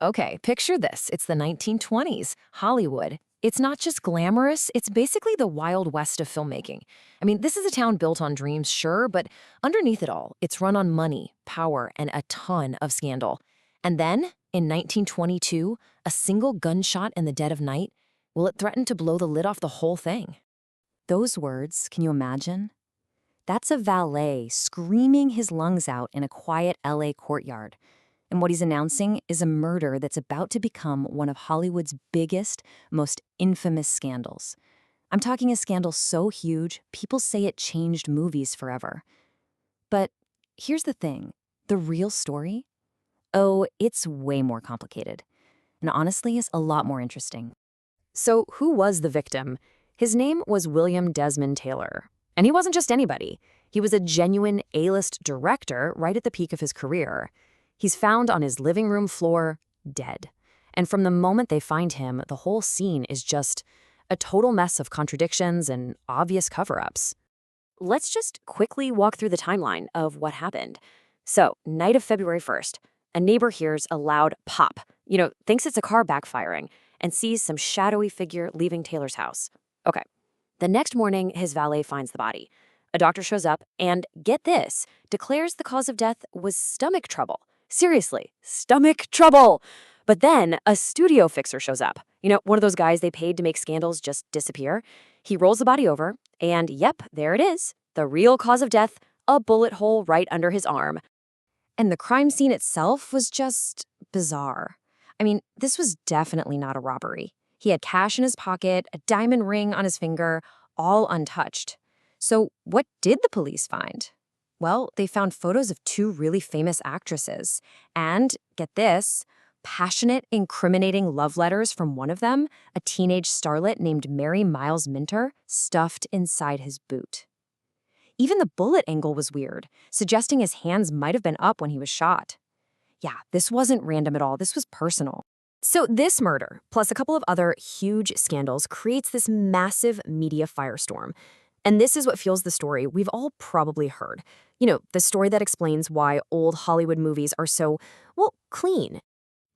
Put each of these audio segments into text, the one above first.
Okay, picture this. It's the 1920s, Hollywood. It's not just glamorous, it's basically the Wild West of filmmaking. I mean, this is a town built on dreams, sure, but underneath it all, it's run on money, power, and a ton of scandal. And then, in 1922, a single gunshot in the dead of night, well, it threatened to blow the lid off the whole thing. Those words, can you imagine? That's a valet screaming his lungs out in a quiet LA courtyard. And what he's announcing is a murder that's about to become one of Hollywood's biggest, most infamous scandals. I'm talking a scandal so huge, people say it changed movies forever. But here's the thing, the real story? Oh, it's way more complicated. And honestly, is a lot more interesting. So who was the victim? His name was William Desmond Taylor. And he wasn't just anybody. He was a genuine A-list director right at the peak of his career. He's found on his living room floor, dead. And from the moment they find him, the whole scene is just a total mess of contradictions and obvious cover-ups. Let's just quickly walk through the timeline of what happened. So, night of February 1st, a neighbor hears a loud pop, thinks it's a car backfiring, and sees some shadowy figure leaving Taylor's house. Okay. The next morning, his valet finds the body. A doctor shows up and, get this, declares the cause of death was stomach trouble. Seriously, stomach trouble! But then a studio fixer shows up. One of those guys they paid to make scandals just disappear. He rolls the body over, and yep, there it is. The real cause of death, a bullet hole right under his arm. And the crime scene itself was just bizarre. I mean, this was definitely not a robbery. He had cash in his pocket, a diamond ring on his finger, all untouched. So what did the police find? Well, they found photos of two really famous actresses. And, get this, passionate, incriminating love letters from one of them, a teenage starlet named Mary Miles Minter, stuffed inside his boot. Even the bullet angle was weird, suggesting his hands might have been up when he was shot. Yeah, this wasn't random at all, this was personal. So this murder, plus a couple of other huge scandals, creates this massive media firestorm. And this is what fuels the story we've all probably heard. The story that explains why old Hollywood movies are so, clean.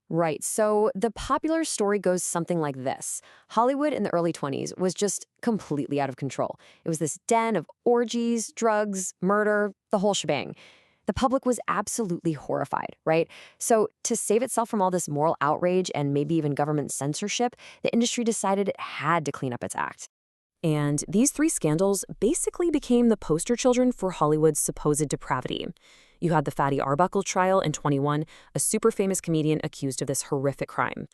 Right, so the popular story goes something like this. Hollywood in the early 20s was just completely out of control. It was this den of orgies, drugs, murder, the whole shebang. The public was absolutely horrified, right? So to save itself from all this moral outrage and maybe even government censorship, the industry decided it had to clean up its act. And these three scandals basically became the poster children for Hollywood's supposed depravity. You had the Fatty Arbuckle trial in 21, a super famous comedian accused of this horrific crime.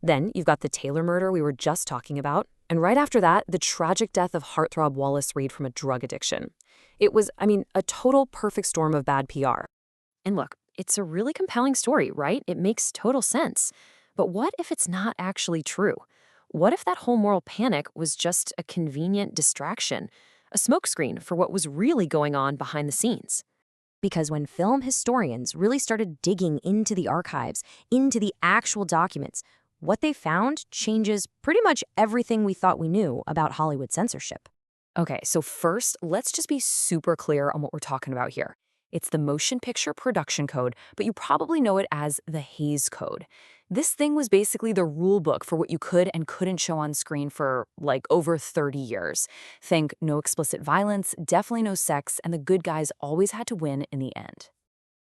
Then you've got the Taylor murder we were just talking about. And right after that, the tragic death of heartthrob Wallace Reed from a drug addiction. It was, a total perfect storm of bad PR. And look, it's a really compelling story, right? It makes total sense. But what if it's not actually true? What if that whole moral panic was just a convenient distraction, a smokescreen for what was really going on behind the scenes? Because when film historians really started digging into the archives, into the actual documents, what they found changes pretty much everything we thought we knew about Hollywood censorship. Okay, so first, let's just be super clear on what we're talking about here. It's the Motion Picture Production Code, but you probably know it as the Hays Code. This thing was basically the rule book for what you could and couldn't show on screen for, over 30 years. Think no explicit violence, definitely no sex, and the good guys always had to win in the end.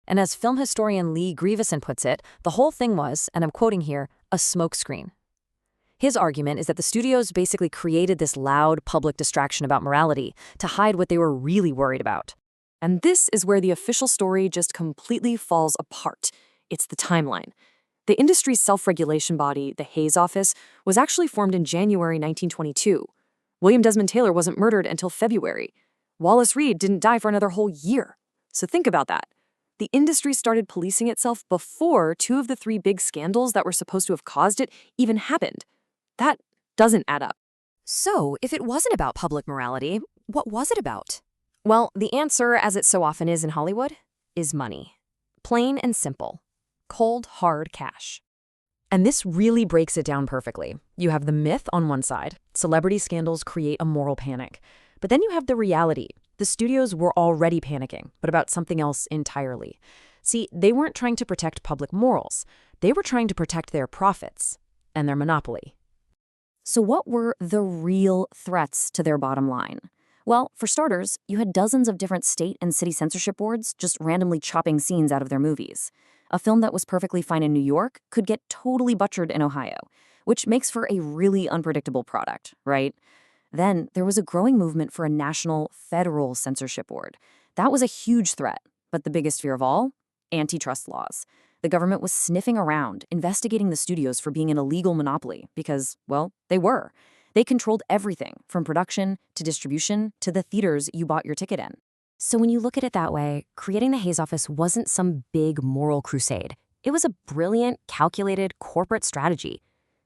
And as film historian Lee Grieveson puts it, the whole thing was, and I'm quoting here, a smokescreen. His argument is that the studios basically created this loud public distraction about morality to hide what they were really worried about. And this is where the official story just completely falls apart. It's the timeline. The industry's self-regulation body, the Hays Office, was actually formed in January 1922. William Desmond Taylor wasn't murdered until February. Wallace Reed didn't die for another whole year. So think about that. The industry started policing itself before two of the three big scandals that were supposed to have caused it even happened. That doesn't add up. So, if it wasn't about public morality, what was it about? Well, the answer, as it so often is in Hollywood, is money. Plain and simple. Cold, hard cash. And this really breaks it down perfectly. You have the myth on one side. Celebrity scandals create a moral panic. But then you have the reality. The studios were already panicking, but about something else entirely. See, they weren't trying to protect public morals. They were trying to protect their profits and their monopoly. So what were the real threats to their bottom line? Well, for starters, you had dozens of different state and city censorship boards just randomly chopping scenes out of their movies. A film that was perfectly fine in New York could get totally butchered in Ohio, which makes for a really unpredictable product, right? Then there was a growing movement for a national, federal censorship board. That was a huge threat, but the biggest fear of all? Antitrust laws. The government was sniffing around, investigating the studios for being an illegal monopoly because, well, they were. They controlled everything from production to distribution to the theaters you bought your ticket in. So when you look at it that way, creating the Hayes Office wasn't some big moral crusade. It was a brilliant, calculated corporate strategy.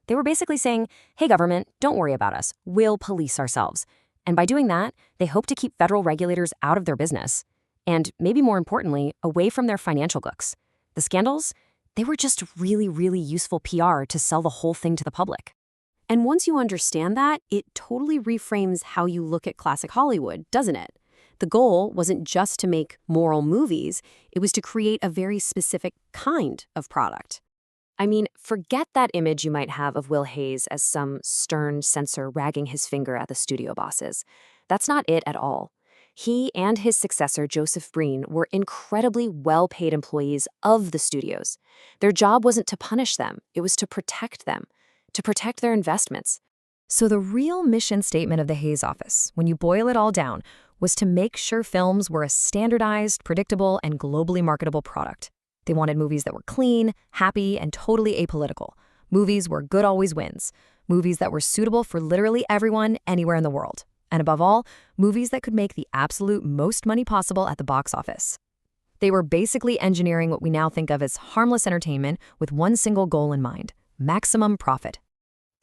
They were basically saying, hey, government, don't worry about us. We'll police ourselves. And by doing that, they hope to keep federal regulators out of their business. And maybe more importantly, away from their financial books. The scandals, they were just really, really useful PR to sell the whole thing to the public. And once you understand that, it totally reframes how you look at classic Hollywood, doesn't it? The goal wasn't just to make moral movies, it was to create a very specific kind of product. I mean, forget that image you might have of Will Hayes as some stern censor wagging his finger at the studio bosses. That's not it at all. He and his successor, Joseph Breen, were incredibly well-paid employees of the studios. Their job wasn't to punish them, it was to protect them, to protect their investments. So the real mission statement of the Hayes Office, when you boil it all down, was to make sure films were a standardized, predictable, and globally marketable product. They wanted movies that were clean, happy, and totally apolitical. Movies where good always wins. Movies that were suitable for literally everyone, anywhere in the world. And above all, movies that could make the absolute most money possible at the box office. They were basically engineering what we now think of as harmless entertainment with one single goal in mind: maximum profit.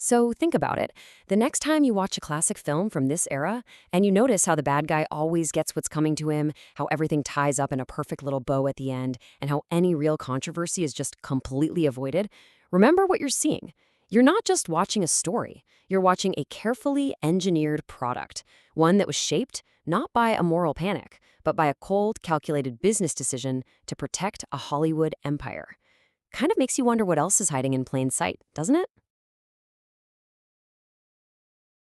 So think about it. The next time you watch a classic film from this era, and you notice how the bad guy always gets what's coming to him, how everything ties up in a perfect little bow at the end, and how any real controversy is just completely avoided, remember what you're seeing. You're not just watching a story. You're watching a carefully engineered product, one that was shaped not by a moral panic, but by a cold, calculated business decision to protect a Hollywood empire. Kind of makes you wonder what else is hiding in plain sight, doesn't it?